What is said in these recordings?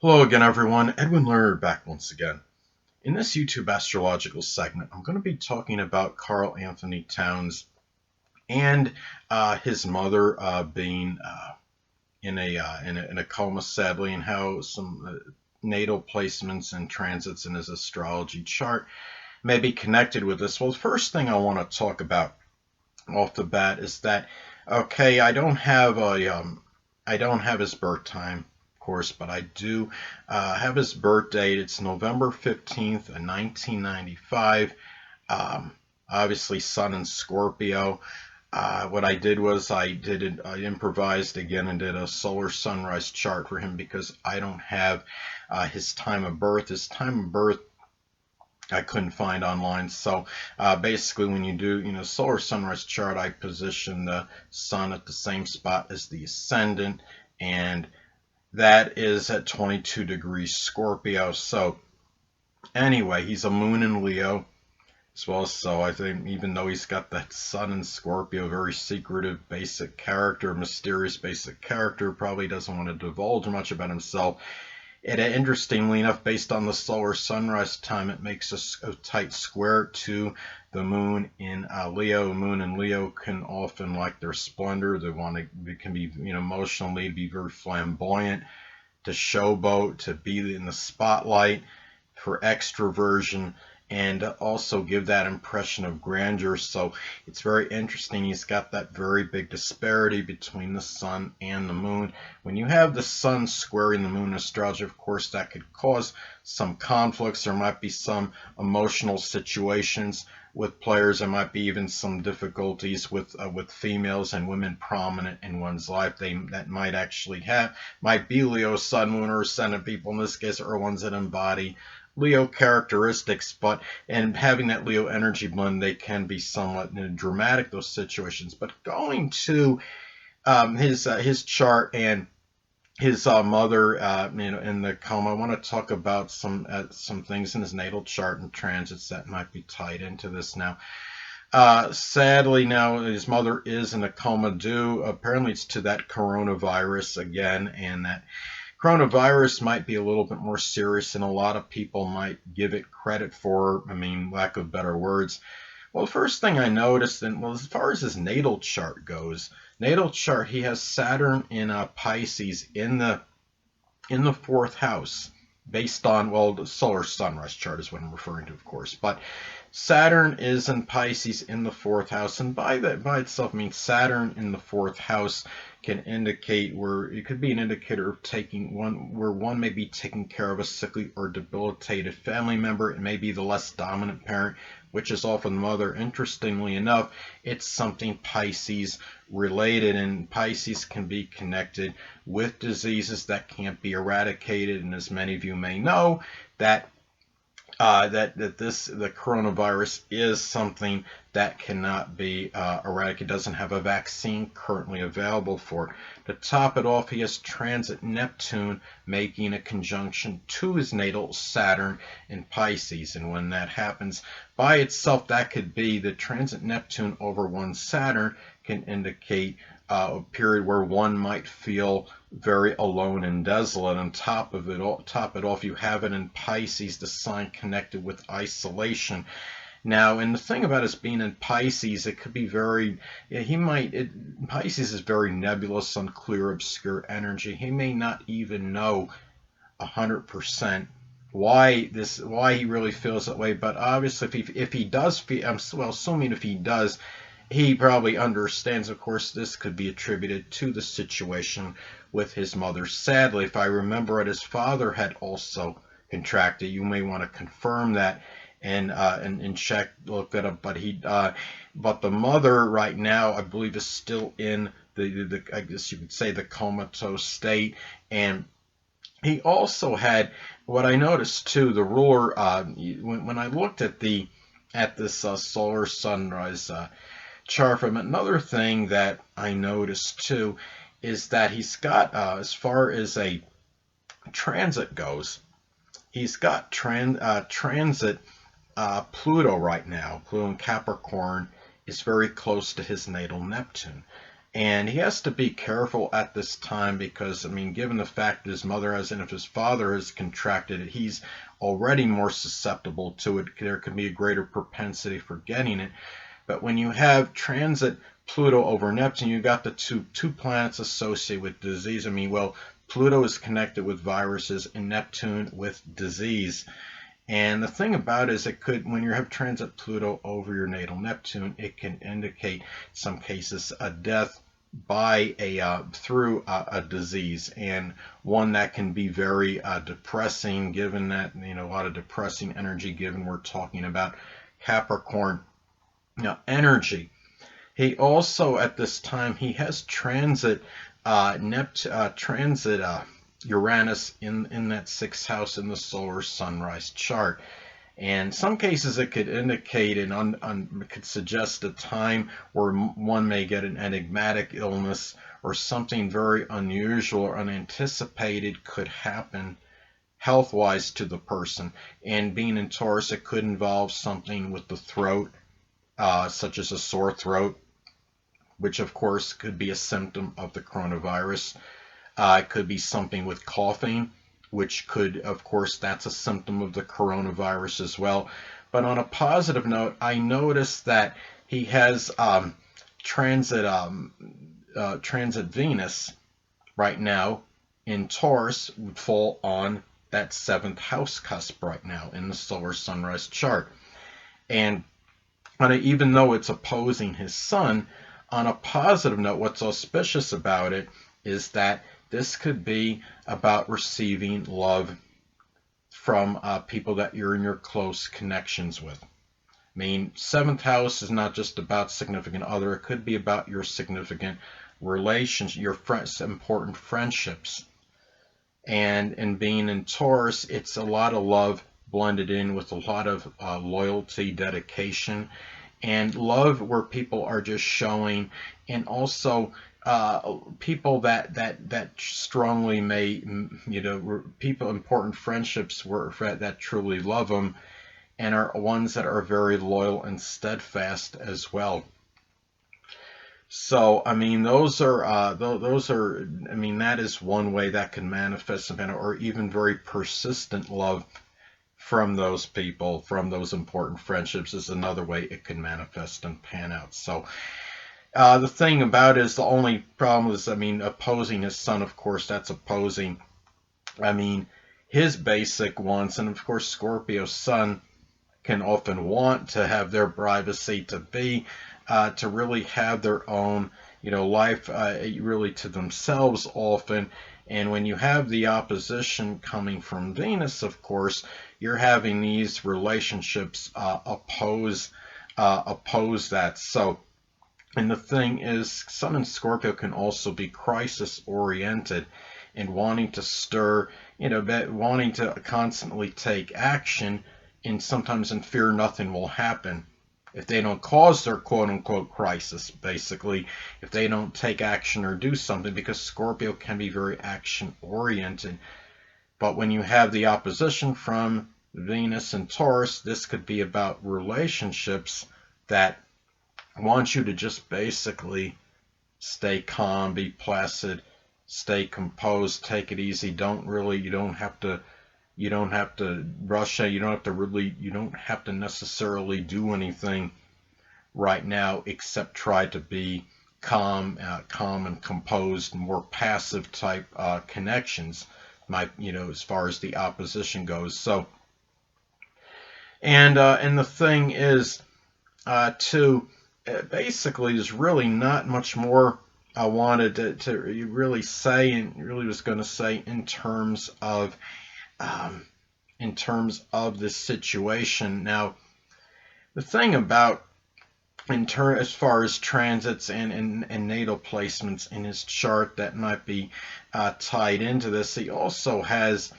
Hello again, everyone. Edwin Learnard back once again. In this YouTube astrological segment, I'm going to be talking about Karl-Anthony Towns and his mother being in a coma, sadly, and how some natal placements and transits in his astrology chart may be connected with this. Well, the first thing I want to talk about off the bat is that okay, I don't have his birth time, of course, but I do have his birth date. It's November 15th, 1995. Um, Obviously, Sun in Scorpio. What I did was I improvised again and did a solar sunrise chart for him because I don't have his time of birth. His time of birth I couldn't find online. So basically, when you do, solar sunrise chart, I position the sun at the same spot as the ascendant, and that is at 22 degrees Scorpio. So anyway, he's a moon in Leo as well. So I think even though he's got that sun in Scorpio, very secretive, basic character, mysterious basic character, probably doesn't want to divulge much about himself. And interestingly enough, based on the solar sunrise time, it makes a tight square to the moon in Leo. Moon in Leo can often like their splendor. They can be, emotionally be very flamboyant, to showboat, to be in the spotlight, for extroversion, and also give that impression of grandeur. So it's very interesting. He's got that very big disparity between the sun and the moon. When you have the sun squaring the moon in astrology, of course, that could cause some conflicts. There might be some emotional situations with players. There might be even some difficulties with females and women prominent in one's life. That might be Leo, Sun, Moon, or Ascendant people in this case, or ones that embody Leo characteristics, but and having that Leo energy blend, they can be somewhat dramatic, those situations. But going to his chart and his mother, in the coma, I want to talk about some things in his natal chart and transits that might be tied into this now. Sadly, now his mother is in a coma due, apparently it's to that coronavirus again, and that coronavirus might be a little bit more serious than a lot of people might give it credit for. I mean, lack of better words. Well, the first thing I noticed, and well, as far as his natal chart goes, he has Saturn in Pisces in the fourth house, based on, well, the solar sunrise chart is what I'm referring to, of course, but Saturn is in Pisces in the fourth house, and by itself means Saturn in the fourth house can indicate where it could be an indicator of where one may be taking care of a sickly or debilitated family member. It may be the less dominant parent, which is often the mother. Interestingly enough, it's something Pisces related, and Pisces can be connected with diseases that can't be eradicated. And as many of you may know, that the coronavirus is something that cannot be eradicated. It doesn't have a vaccine currently available for it. To top it off, he has transit Neptune making a conjunction to his natal Saturn in Pisces. And when that happens by itself, that could be the transit Neptune over one Saturn can indicate a period where one might feel very alone and desolate. On top it off, you have it in Pisces, the sign connected with isolation. Now, and the thing about us being in Pisces, it could be Pisces is very nebulous, unclear, obscure energy. He may not even know 100% why he really feels that way. But obviously, if he does feel, assuming if he does, he probably understands. Of course, this could be attributed to the situation with his mother. Sadly, if I remember it, his father had also contracted. You may want to confirm that and check, look that up. But the mother right now, I believe, is still in the I guess you could say the comatose state. And he also had, what I noticed too, the ruler. When I looked at this solar sunrise chart from another thing that I noticed too is that he's got, as far as a transit goes, he's got transit Pluto right now. Pluto in Capricorn is very close to his natal Neptune. And he has to be careful at this time because, I mean, given the fact that his mother has, and if his father has contracted it, he's already more susceptible to it. There can be a greater propensity for getting it. But when you have transit Pluto over Neptune, you got the two planets associated with disease. I mean, well, Pluto is connected with viruses and Neptune with disease. And the thing about it is it could, when you have transit Pluto over your natal Neptune, it can indicate in some cases a death by through a disease, and one that can be very depressing, given that, you know, a lot of depressing energy, given we're talking about Capricorn energy. He also, at this time, he has transit Uranus in that sixth house in the solar sunrise chart. And in some cases, it could indicate it could suggest a time where one may get an enigmatic illness, or something very unusual or unanticipated could happen health-wise to the person. And being in Taurus, it could involve something with the throat, such as a sore throat, which of course could be a symptom of the coronavirus. It could be something with coughing, which could, of course, that's a symptom of the coronavirus as well. But on a positive note, I noticed that he has transit Venus right now in Taurus, would fall on that seventh house cusp right now in the solar sunrise chart. And even though it's opposing his sun, on a positive note, what's auspicious about it is that this could be about receiving love from people that you're in your close connections with. I mean, seventh house is not just about significant other. It could be about your significant relations, your friends, important friendships. And in being in Taurus, it's a lot of love blended in with a lot of loyalty, dedication, and love where people are just showing, and also people that strongly may, you know, people, important friendships that truly love them, and are ones that are very loyal and steadfast as well. So, I mean, those are, I mean, that is one way that can manifest, or even very persistent love from those people, from those important friendships, is another way it can manifest and pan out. So, the thing about it is, the only problem is, I mean, opposing his sun, of course, that's opposing, I mean, his basic wants. And of course, Scorpio sun can often want to have their privacy, to really have their own, you know, life, really to themselves often. And when you have the opposition coming from Venus, of course, you're having these relationships oppose that. So, and the thing is, Sun in Scorpio can also be crisis oriented and wanting to stir, you know, wanting to constantly take action, and sometimes in fear nothing will happen if they don't cause their quote unquote crisis, basically, if they don't take action or do something, because Scorpio can be very action oriented. But when you have the opposition from Venus and Taurus, this could be about relationships that want you to just basically stay calm, be placid, stay composed, take it easy. You don't have to rush it. You don't have to necessarily do anything right now except try to be calm and composed, more passive type connections, as far as the opposition goes. So, and the thing is, basically, there's really not much more I wanted to really say, and really was going to say in terms of this situation. Now, the thing about as far as transits and natal placements in his chart that might be tied into this, he also has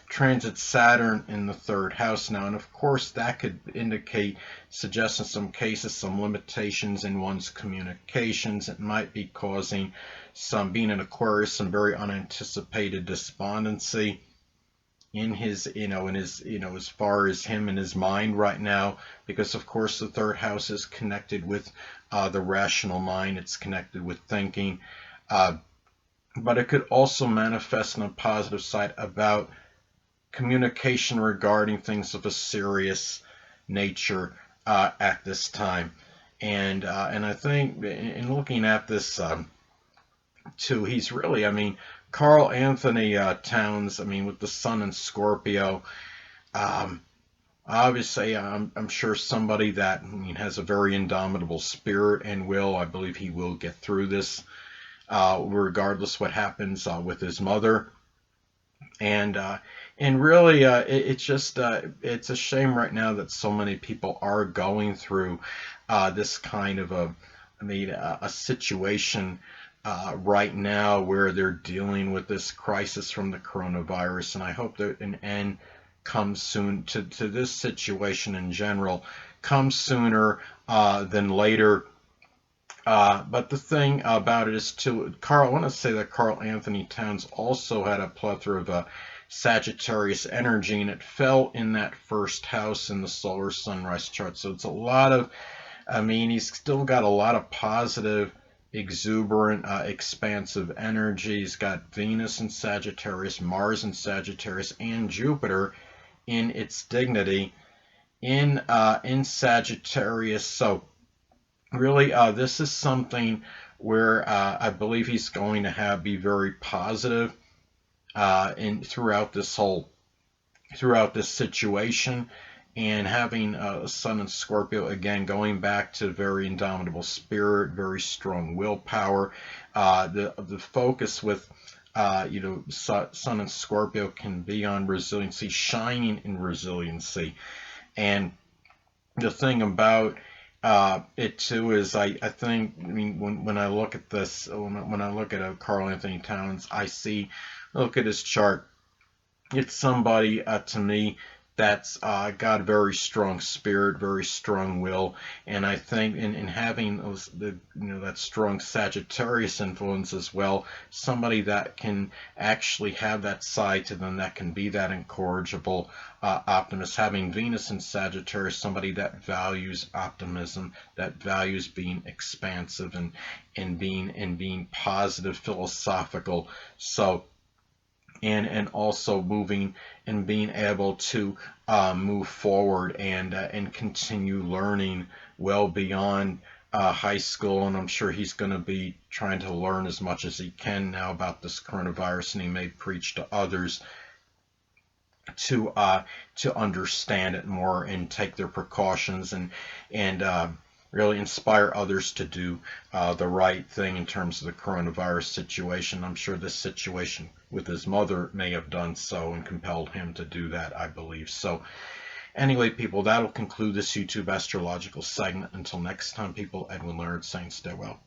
transit Saturn in the third house now, and of course that could suggest in some cases some limitations in one's communications. It might be causing being an Aquarius, some very unanticipated despondency, in his, as far as him and his mind right now, because of course the third house is connected with the rational mind. It's connected with thinking, uh, but it could also manifest in a positive side about communication regarding things of a serious nature at this time. And I think in looking at this too, he's really, I mean, Karl-Anthony Towns, I mean, with the Sun in Scorpio, um, obviously, I'm sure somebody that, I mean, has a very indomitable spirit and will. I believe he will get through this, regardless what happens with his mother. And uh, and really, it's just it's a shame right now that so many people are going through this kind of a situation right now where they're dealing with this crisis from the coronavirus. And I hope that an end comes soon to this situation in general, comes sooner than later. But the thing about it is, too, Carl, I want to say that Karl-Anthony Towns also had a plethora of Sagittarius energy, and it fell in that first house in the solar sunrise chart. So it's a lot of, I mean, he's still got a lot of positive, exuberant, expansive energy. He's got Venus in Sagittarius, Mars in Sagittarius, and Jupiter in its dignity in Sagittarius. So really, this is something where I believe he's going to be very positive in throughout this situation, and having Sun in Scorpio again, going back to very indomitable spirit, very strong willpower. The focus with Sun in Scorpio can be on resiliency, shining in resiliency, and the thing about it too is I think, I mean, when I look at this, when I look at Karl-Anthony Towns, look at his chart. It's somebody to me that's got a very strong spirit, very strong will, and I think in having that strong Sagittarius influence as well, somebody that can actually have that side to them, that can be that incorrigible optimist. Having Venus in Sagittarius, somebody that values optimism, that values being expansive and being positive, philosophical. So and also moving and being able to move forward and continue learning well beyond high school. And I'm sure he's going to be trying to learn as much as he can now about this coronavirus, and he may preach to others to understand it more and take their precautions and really inspire others to do the right thing in terms of the coronavirus situation. I'm sure this situation with his mother may have done so and compelled him to do that, I believe. So anyway, people, that'll conclude this YouTube astrological segment. Until next time, people, Edwin Learnard saying stay well.